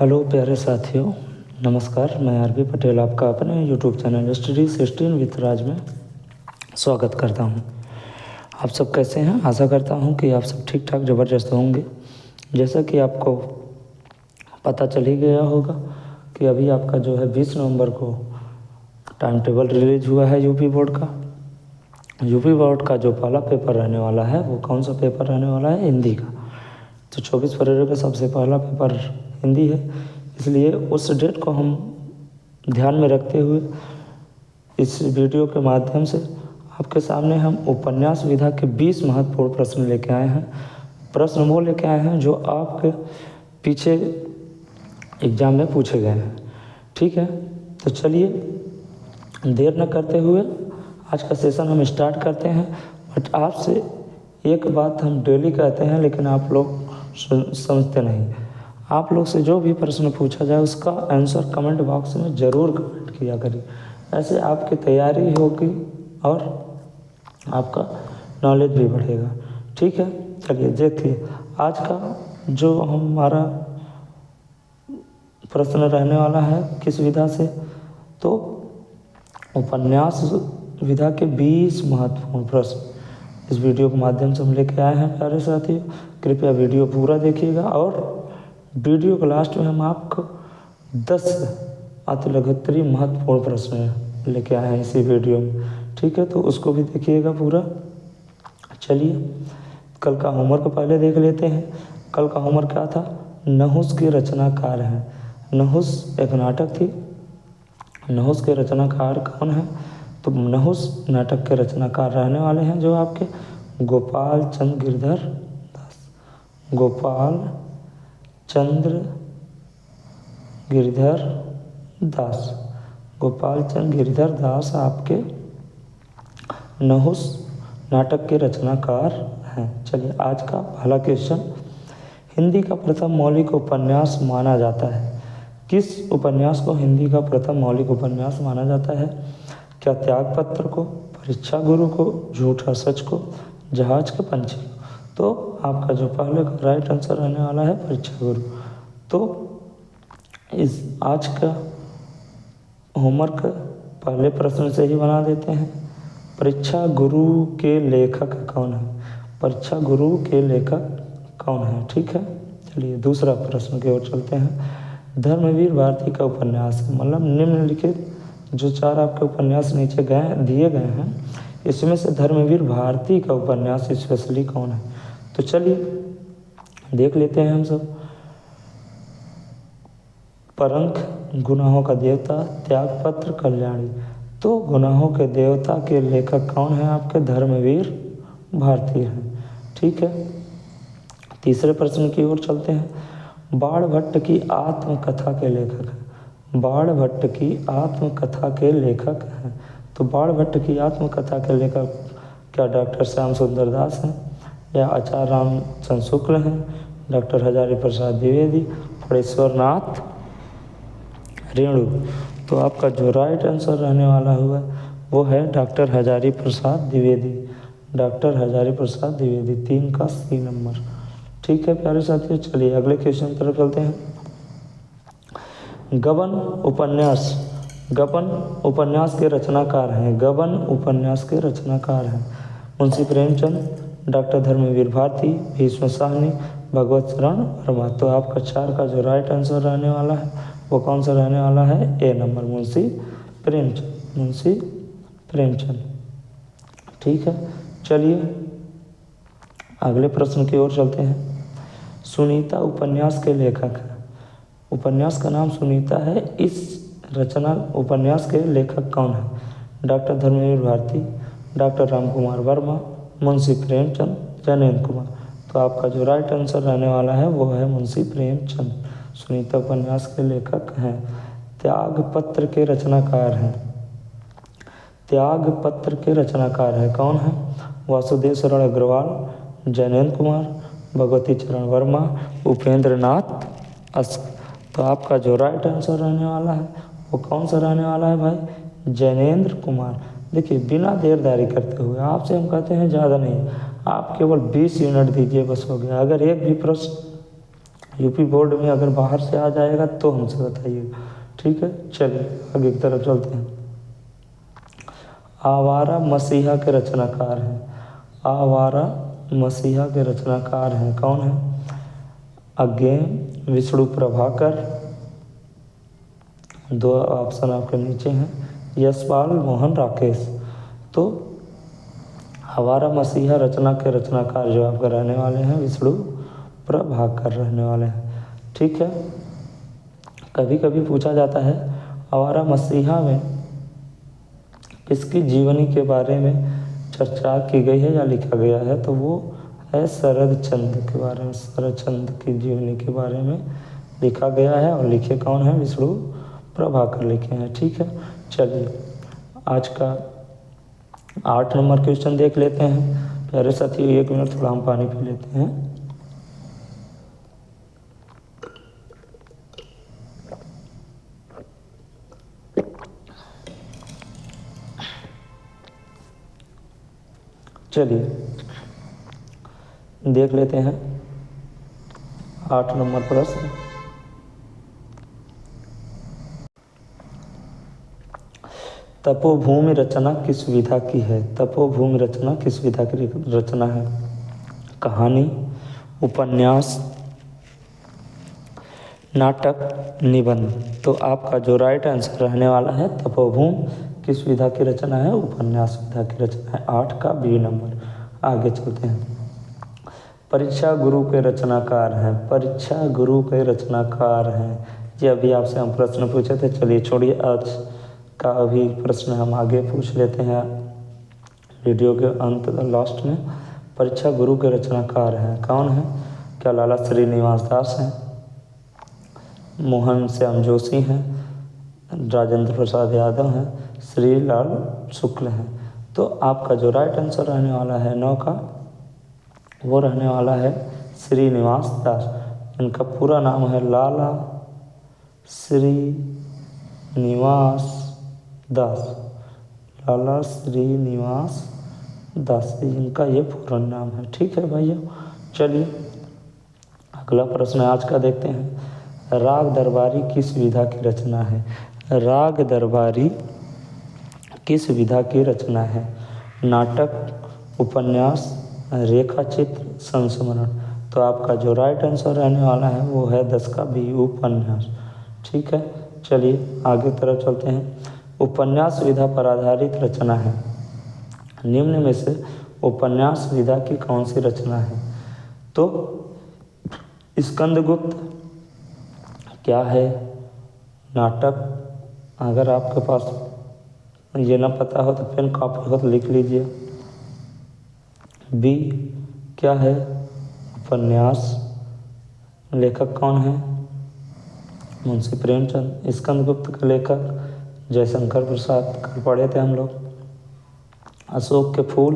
Hello प्यारे साथियों, नमस्कार। मैं आर.बी. पटेल आपका अपने यूट्यूब चैनल स्टडी 16 विथ राज में स्वागत करता हूं। आप सब कैसे हैं? आशा करता हूं कि आप सब ठीक ठाक ज़बरदस्त होंगे। जैसा कि आपको पता चल ही गया होगा कि अभी आपका जो है 20 नवंबर को टाइम टेबल रिलीज हुआ है यूपी बोर्ड का। यूपी बोर्ड का जो पहला पेपर रहने वाला है वो कौन सा पेपर रहने वाला है? हिंदी का। तो 24 फरवरी का सबसे पहला पेपर हिंदी है, इसलिए उस डेट को हम ध्यान में रखते हुए इस वीडियो के माध्यम से आपके सामने हम उपन्यास विधा के 20 महत्वपूर्ण प्रश्न लेके आए हैं। प्रश्न वो लेके आए हैं जो आपके पीछे एग्जाम में पूछे गए हैं। ठीक है, तो चलिए देर न करते हुए आज का सेशन हम स्टार्ट करते हैं। बट आपसे एक बात हम डेली कहते हैं, लेकिन आप लोग समझते नहीं। आप लोग से जो भी प्रश्न पूछा जाए उसका आंसर कमेंट बॉक्स में ज़रूर कमेंट किया करिए। ऐसे आपकी तैयारी होगी और आपका नॉलेज भी बढ़ेगा। ठीक है, चलिए देखिए आज का जो हमारा प्रश्न रहने वाला है किस विधा से, तो उपन्यास विधा के 20 महत्वपूर्ण प्रश्न इस वीडियो के माध्यम से हम लेके आए हैं। प्यारे साथियों, कृपया वीडियो पूरा देखिएगा और वीडियो के लास्ट में हम आपको 10 अतिलघुत्री महत्वपूर्ण प्रश्न लेके आए हैं इसी वीडियो में। ठीक है, तो उसको भी देखिएगा पूरा। चलिए कल का होमवर्क पहले देख लेते हैं। कल का होमवर्क क्या था? नहुस के रचनाकार हैं। नहुस एक नाटक थी। नहुस के रचनाकार कौन है? तो नहुस नाटक के रचनाकार रहने वाले हैं जो आपके गोपाल चंद्र गिरधर दास। गोपाल चंद्र गिरधर दास। गोपाल चंद्र गिरधर दास आपके नहुस नाटक के रचनाकार हैं। चलिए आज का पहला क्वेश्चन, हिंदी का प्रथम मौलिक उपन्यास माना जाता है। किस उपन्यास को हिंदी का प्रथम मौलिक उपन्यास माना जाता है? क्या त्यागपत्र को, परीक्षा गुरु को, झूठा सच को, जहाज के पंछी को? तो आपका जो पहले का राइट आंसर रहने वाला है परीक्षा गुरु। तो इस आज का होमवर्क पहले प्रश्न से ही बना देते हैं। परीक्षा गुरु के लेखक कौन है? परीक्षा गुरु के लेखक कौन है? ठीक है, चलिए दूसरा प्रश्न की ओर चलते हैं। धर्मवीर भारती का उपन्यास, मतलब निम्नलिखित जो 4 आपके उपन्यास नीचे दिए गए हैं, इसमें से धर्मवीर भारती का उपन्यास स्पेशली कौन है? तो चलिए देख लेते हैं हम सब। परंख, गुनाहों का देवता, त्यागपत्र, कल्याणी। तो गुनाहों के देवता के लेखक कौन है? आपके धर्मवीर भारती हैं। ठीक है, तीसरे प्रश्न की ओर चलते हैं। बाणभट्ट की आत्मकथा के लेखक हैं। बाणभट्ट की आत्मकथा के लेखक हैं। तो बाणभट्ट की आत्मकथा के लेखक क्या डॉक्टर श्याम सुंदर दास हैं, या आचार्य रामचंद्र शुक्ल हैं, डॉक्टर हजारी प्रसाद द्विवेदी, फणेश्वर नाथ रेणु? तो आपका जो राइट आंसर रहने वाला हुआ वो है डॉक्टर हजारी प्रसाद द्विवेदी। डॉक्टर हजारी प्रसाद द्विवेदी, 3 का सी नंबर। ठीक है प्यारे साथियों, चलिए अगले क्वेश्चन की तरफ चलते हैं। गबन उपन्यास, गबन उपन्यास के रचनाकार हैं। गबन उपन्यास के रचनाकार हैं मुंशी प्रेमचंद, डॉक्टर धर्मवीर भारती, भीष्म साहनी, भगवत शरण वर्मा। तो आपका 4 का जो राइट आंसर रहने वाला है वो कौन सा रहने वाला है? ए नंबर, मुंशी प्रेमचंद। मुंशी प्रेमचंद। ठीक है, चलिए अगले प्रश्न की ओर चलते हैं। सुनीता उपन्यास के लेखक हैं। उपन्यास का नाम सुनीता है। इस रचना उपन्यास के लेखक कौन है? Doctor Dharmveer Bharti, doctor Ramkumar Verma, Munshi Premchand, Jainendra Kumar. तो आपका जो राइट आंसर रहने वाला है वो है मुंशी प्रेमचंद। सुनीता उपन्यास के लेखक हैं। त्यागपत्र के रचनाकार हैं। त्यागपत्र के रचनाकार है कौन है? वासुदेव शरण अग्रवाल, जैनेन्द्र कुमार, भगवती चरण वर्मा, उपेंद्र नाथ अस्क। तो आपका जो राइट आंसर रहने वाला है वो कौन सा रहने वाला है भाई? जैनेन्द्र कुमार। देखिए बिना देरदारी करते हुए आपसे हम कहते हैं ज़्यादा नहीं, आप केवल 20 यूनिट दीजिए बस हो गया। अगर एक भी प्रश्न यूपी बोर्ड में अगर बाहर से आ जाएगा तो हमसे बताइए, ठीक है। चलिए आगे की तरफ चलते हैं। आवारा मसीहा के रचनाकार हैं। आवारा मसीहा के रचनाकार हैं, कौन है? अज्ञेय, विष्णु प्रभाकर, दो ऑप्शन आपके नीचे हैं, यशपाल, मोहन, राकेश। तो आवारा मसीहा रचना के रचनाकार जो आपके रहने वाले हैं विष्णु प्रभाकर रहने वाले हैं, ठीक है। कभी कभी पूछा जाता है आवारा मसीहा में किसकी जीवनी के बारे में चर्चा की गई है या लिखा गया है, तो वो है शरद चंद्र के बारे में। शरद चंद्र की जीवनी के बारे में लिखा गया है और लिखे कौन है? विष्णु प्रभाकर लिखे हैं, ठीक है। चलिए आज का 8 नंबर क्वेश्चन देख लेते हैं। प्यारे साथियों 1 मिनट थोड़ा हम पानी पी लेते हैं। चलिए देख लेते हैं 8 नंबर प्रश्न। तपोभूमि रचना किस विधा की है? तपोभूमि रचना किस विधा की रचना है? कहानी, उपन्यास, नाटक, निबंध। तो आपका जो राइट आंसर रहने वाला है तपोभूमि किस विधा की रचना है? उपन्यास विधा की रचना है। 8 का बी नंबर। आगे चलते हैं। परीक्षा गुरु के रचनाकार हैं। परीक्षा गुरु के रचनाकार हैं, ये अभी आपसे हम प्रश्न पूछे थे। चलिए छोड़िए, आज का अभी प्रश्न हम आगे पूछ लेते हैं वीडियो के अंत लास्ट में। परीक्षा गुरु के रचनाकार हैं, कौन है? क्या लाला श्रीनिवास दास हैं, मोहन श्याम जोशी हैं, राजेंद्र प्रसाद यादव हैं, श्रीलाल शुक्ल हैं? तो आपका जो राइट आंसर रहने वाला है 9 का, वो रहने वाला है श्रीनिवास दास। इनका पूरा नाम है लाला श्रीनिवास दास। लाला श्रीनिवास दास इनका ये पूरा नाम है, ठीक है भैया। चलिए अगला प्रश्न आज का देखते हैं। राग दरबारी किस विधा की रचना है? राग दरबारी किस विधा की रचना है? नाटक, उपन्यास, रेखा चित्र, संस्मरण। तो आपका जो राइट आंसर रहने वाला है वो है 10 का बी, उपन्यास, ठीक है। चलिए आगे तरफ चलते हैं। उपन्यास विधा पर आधारित रचना है। निम्न में से उपन्यास विधा की कौन सी रचना है? तो स्कंदगुप्त क्या है? नाटक। अगर आपके पास ये ना पता हो तो पेन कॉपी हो तो लिख लीजिए। बी क्या है? उपन्यास। लेखक कौन है? मुंशी प्रेमचंद। स्कंदगुप्त के लेखक जयशंकर प्रसाद, कल पढ़े थे हम लोग। अशोक के फूल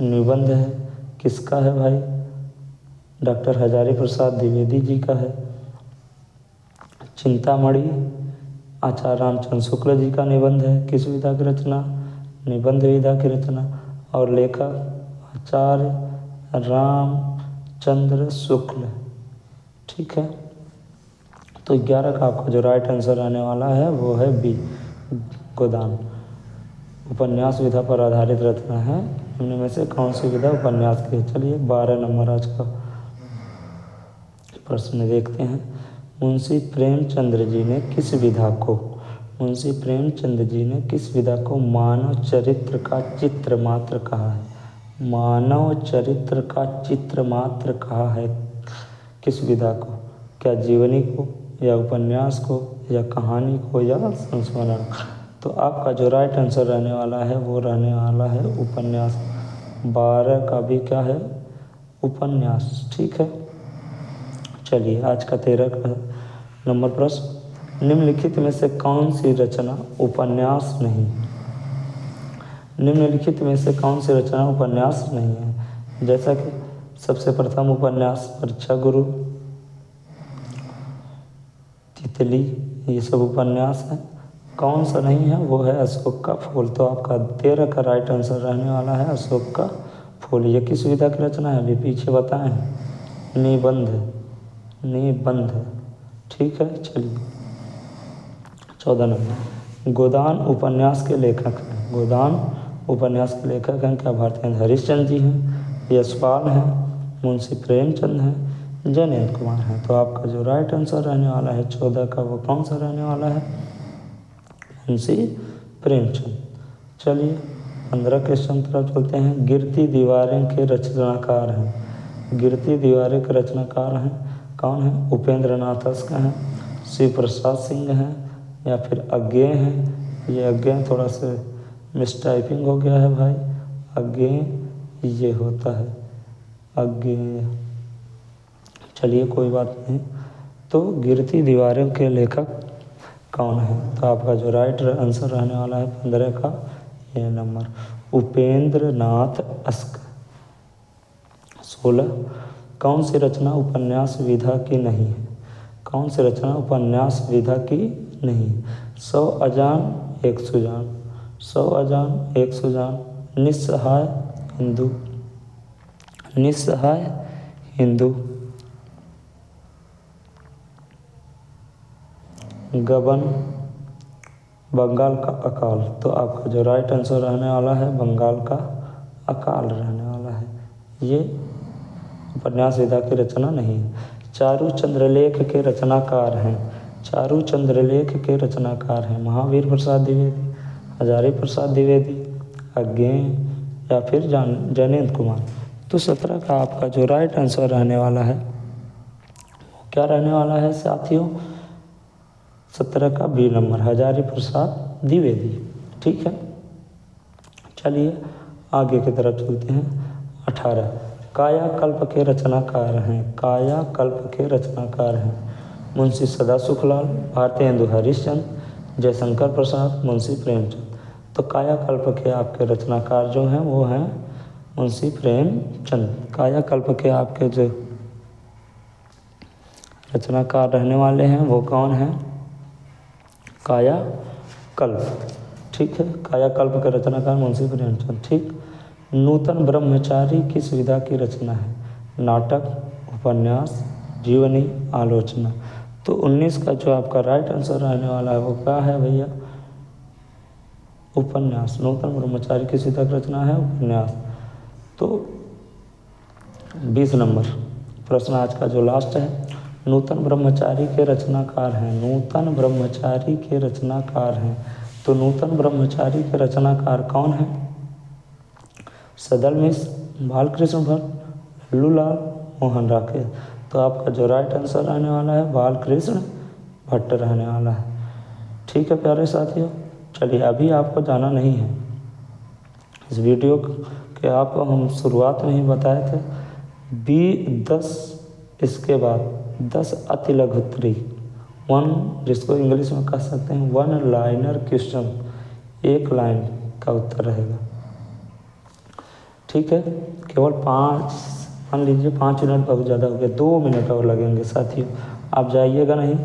निबंध है, किसका है भाई? डॉक्टर हजारी प्रसाद द्विवेदी जी का है। चिंतामणि आचार्य रामचंद्र शुक्ल जी का निबंध है, किस विधा की रचना? निबंध विधा की रचना। और लेखक आचार्य रामचंद्र शुक्ल, ठीक है। तो 11 का आपका जो राइट आंसर आने वाला है वो है बी, गोदान। उपन्यास विधा पर आधारित रचना है। इनमें में से कौन सी विधा उपन्यास की है? चलिए 12 नंबर आज का प्रश्न देखते हैं। मुंशी प्रेमचंद्र जी ने किस विधा को मानव चरित्र का चित्र मात्र कहा है? मानव चरित्र का चित्र मात्र कहा है किस विधा को? क्या जीवनी को, या उपन्यास को, या कहानी को, या संस्मरण? तो आपका जो राइट आंसर रहने वाला है वो रहने वाला है उपन्यास। 12 का भी क्या है? उपन्यास, ठीक है। चलिए आज का 13 नंबर प्रश्न। निम्नलिखित में से कौन सी रचना उपन्यास नहीं? निम्नलिखित में से कौन सी रचना उपन्यास नहीं है? जैसा कि सबसे प्रथम उपन्यास परीक्षा गुरु, तितली, ये सब उपन्यास है। कौन सा नहीं है? वो है अशोक का फूल। तो आपका 13 का राइट आंसर रहने वाला है अशोक का फूल। ये किस विधा की रचना है? अभी पीछे बताएं हैं, निबंध, निबंध। ठीक है, चलिए 14 नंबर। गोदान उपन्यास के लेखक हैं। गोदान उपन्यास के लेखक हैं क्या? भारतेंद्र हरिश्चंद्र जी हैं, यशपाल हैं, मुंशी प्रेमचंद हैं, जयनेंद्र कुमार हैं। तो आपका जो राइट आंसर रहने वाला है 14 का, वो कौन सा रहने वाला है? मुंशी प्रेमचंद। चलिए 15 क्वेश्चन तरफ चलते हैं। गिरती दीवारें के रचनाकार हैं। गिरती दीवारें के रचनाकार हैं कौन है? उपेंद्र नाथ अस्क हैं, शिव प्रसाद सिंह हैं, या फिर अज्ञेय हैं। ये अज्ञेय थोड़ा सा मिसटाइपिंग हो गया है भाई, अज्ञेय ये होता है अज्ञेय। चलिए कोई बात नहीं। तो गिरती दीवारों के लेखक कौन है? तो आपका जो राइट आंसर रहने वाला है 15 का ये नंबर, उपेंद्र नाथ अस्क। 16, कौन सी रचना उपन्यास विधा की नहीं है? कौन सी रचना उपन्यास विधा की नहीं? 100 अजान एक सुजान, 100 अजान एक सुजान, निस्सहाय हिंदू, निस्सहाय हिंदू, गबन, बंगाल का अकाल। तो आपका जो राइट आंसर रहने वाला है बंगाल का अकाल रहने वाला है। ये उपन्यास विधा की रचना नहीं है। चारू चंद्रलेख के रचनाकार हैं। चारू चंद्रलेख के रचनाकार हैं महावीर प्रसाद द्विवेदी, हजारी प्रसाद द्विवेदी, अज्ञेय, या फिर जयनेंद्र कुमार। तो 17 का आपका जो राइट आंसर रहने वाला है वो क्या रहने वाला है साथियों? 17 का बी नंबर, हजारी प्रसाद द्विवेदी। ठीक है, चलिए आगे की तरफ चलते हैं। 18, कायाकल्प के रचनाकार हैं। कायाकल्प के रचनाकार हैं मुंशी सदासुखलाल, भारतेंदु हरिश्चंद्र, जयशंकर प्रसाद, मुंशी प्रेमचंद। तो कायाकल्प के आपके रचनाकार जो हैं वो हैं मुंशी प्रेमचंद। कायाकल्प के आपके जो रचनाकार रहने वाले हैं वो कौन हैं? कायाकल्प। ठीक है, कायाकल्प के रचनाकार मुंशी प्रेमचंद। ठीक। नूतन ब्रह्मचारी किस विधा की रचना है? नाटक, उपन्यास, जीवनी, आलोचना। तो 19 का जो आपका राइट आंसर रहने वाला है वो क्या है भैया? उपन्यास। नूतन ब्रह्मचारी किस विधा की रचना है? उपन्यास। तो 20 नंबर प्रश्न आज का जो लास्ट है, नूतन ब्रह्मचारी के रचनाकार हैं। नूतन ब्रह्मचारी के रचनाकार हैं। तो नूतन ब्रह्मचारी के रचनाकार कौन है? सदल मिश्र, बालकृष्ण भट्ट, लल्लूलाल, मोहन राकेश। तो आपका जो राइट आंसर रहने वाला है बालकृष्ण भट्ट रहने वाला है। ठीक है प्यारे साथियों, चलिए अभी आपको जाना नहीं है। इस वीडियो के आपको हम शुरुआत में ही बताए थे B10, इसके बाद 10 अति लघुत्तरी, 1 जिसको इंग्लिश में कह सकते हैं 1 लाइनर क्वेश्चन, 1 लाइन का उत्तर रहेगा। ठीक है, केवल 5, मान लीजिए 5 मिनट बहुत ज़्यादा हो गया, 2 मिनट और लगेंगे साथियों। आप जाइएगा नहीं।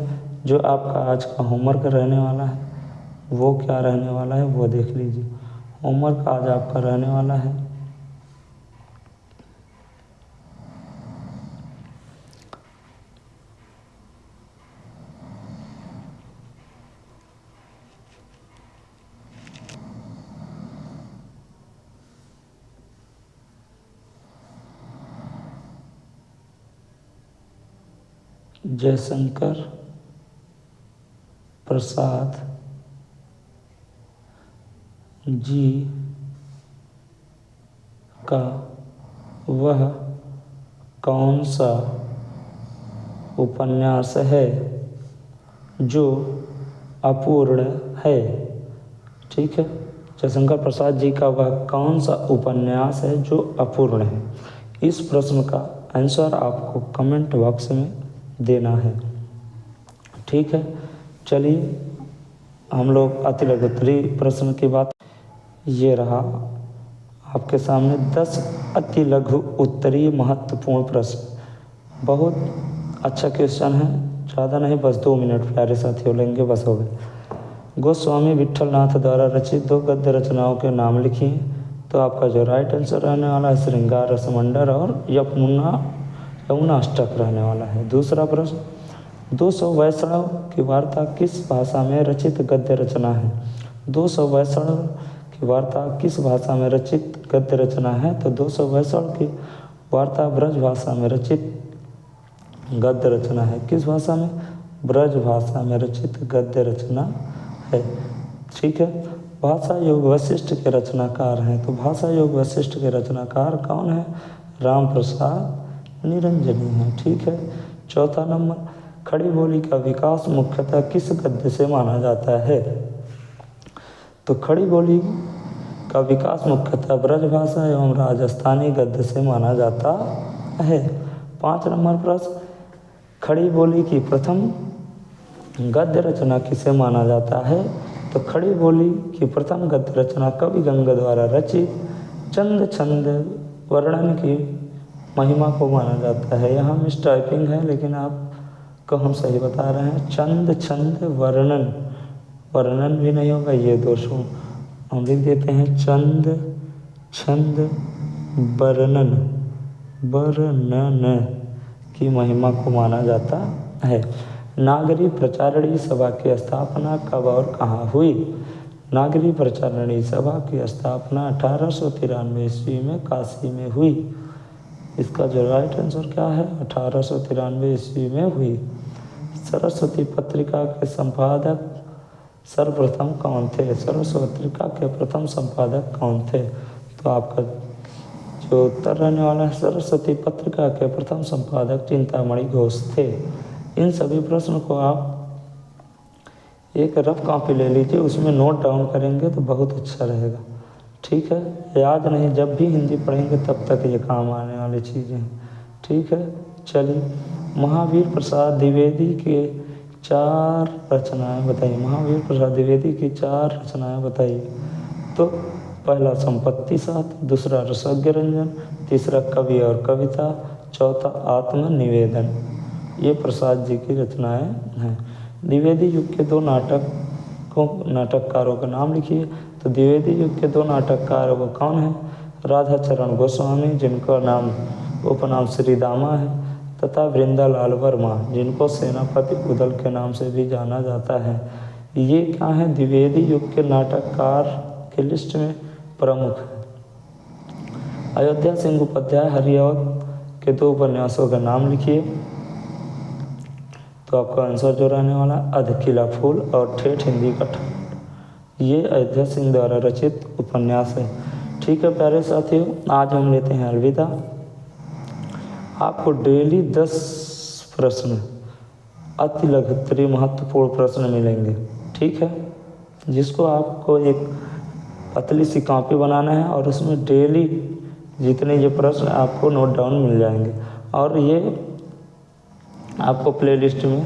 जो आपका आज का होमवर्क रहने वाला है वो क्या रहने वाला है वो देख लीजिए। होमवर्क आज आपका रहने वाला है जयशंकर प्रसाद जी का वह कौन सा उपन्यास है जो अपूर्ण है? ठीक है, जयशंकर प्रसाद जी का वह कौन सा उपन्यास है जो अपूर्ण है? इस प्रश्न का आंसर आपको कमेंट बॉक्स में देना है। ठीक है, चलिए हम लोग अति लघुत्तरी प्रश्न की बात, ये रहा आपके सामने 10 अति लघु उत्तरीय महत्वपूर्ण प्रश्न। बहुत अच्छा क्वेश्चन है, ज़्यादा नहीं, बस 2 मिनट प्यारे साथियों लेंगे, बस हो गए। गोस्वामी विट्ठल नाथ द्वारा रचित 2 गद्य रचनाओं के नाम लिखिए। तो आपका जो राइट आंसर रहने वाला है श्रृंगार रसमंडल और यमुनाष्टक रहने वाला है। दूसरा प्रश्न, 200 वैष्णव की वार्ता किस भाषा में रचित गद्य रचना है? 200 वैष्णव की वार्ता किस भाषा में रचित गद्य रचना है? तो 200 वैष्णव की वार्ता ब्रज भाषा में रचित गद्य रचना है। किस भाषा में? ब्रज भाषा में रचित गद्य रचना है। ठीक है। भाषा योग वशिष्ठ के रचनाकार हैं, तो भाषा योग वशिष्ठ के रचनाकार कौन है? राम प्रसाद निरंजनी है। ठीक है। चौथा नंबर, खड़ी बोली का विकास मुख्यतः किस गद्य से माना जाता है? तो खड़ी बोली का विकास मुख्यतः ब्रज भाषा एवं राजस्थानी गद्य से माना जाता है। 5 नंबर प्रश्न, खड़ी बोली की प्रथम गद्य रचना किसे माना जाता है? तो खड़ी बोली की प्रथम गद्य रचना कवि गंगा द्वारा रचित चंद छंद वर्णन की महिमा को माना जाता है। यहाँ मिस टाइपिंग है, लेकिन आपको हम सही बता रहे हैं। चंद छंद वर्णन, वर्णन भी नहीं होगा, ये दोषों हम लिख देते हैं। चंद छंद वर्णन, वर्णन की महिमा को माना जाता है। नागरी प्रचारणी सभा की स्थापना कब और कहाँ हुई? नागरी प्रचारणी सभा की स्थापना 1893 ईस्वी में काशी में हुई। इसका जो राइट आंसर क्या है? 1893 ईस्वी में हुई। सरस्वती पत्रिका के संपादक सर्वप्रथम कौन थे? सरस्वती पत्रिका के प्रथम संपादक कौन थे? तो आपका जो उत्तर रहने वाला है, सरस्वती पत्रिका के प्रथम संपादक चिंतामणि घोष थे। इन सभी प्रश्नों को आप एक रफ कॉपी ले लीजिए, उसमें नोट डाउन करेंगे तो बहुत अच्छा रहेगा। ठीक है। याद नहीं, जब भी हिंदी पढ़ेंगे तब तक ये काम आने वाली चीज़ें हैं। ठीक है। चलिए, महावीर प्रसाद द्विवेदी के 4 रचनाएं बताइए। महावीर प्रसाद द्विवेदी की 4 रचनाएं बताइए। तो पहला संपत्ति सात, दूसरा रसज्ञ रंजन, तीसरा कवि और कविता, चौथा आत्मनिवेदन। ये प्रसाद जी की रचनाएं हैं। द्विवेदी युग के 2 नाटककारों का नाम लिखिए। तो द्विवेदी युग के 2 नाटककार वो कौन है? राधाचरण गोस्वामी, जिनका नाम उपनाम श्री दामा है, तथा वृंदालाल वर्मा, जिनको सेनापति उदल के नाम से भी जाना जाता है। ये क्या है? द्विवेदी युग के नाटककार की लिस्ट में प्रमुख है। अयोध्या सिंह उपाध्याय हरिऔध के 2 उपन्यासों का नाम लिखिए। तो आपका आंसर जो रहने वाला, अधकिला फूल और ठेठ हिंदी का ठंड। ये अयोध्या सिंह द्वारा रचित उपन्यास है। ठीक है प्यारे साथियों, आज हम लेते हैं अलविदा। आपको डेली 10 प्रश्न अति लघुत्तरीय महत्वपूर्ण प्रश्न मिलेंगे। ठीक है, जिसको आपको एक पतली सी कॉपी बनाना है और उसमें डेली जितने ये प्रश्न आपको नोट डाउन मिल जाएंगे और ये आपको प्लेलिस्ट में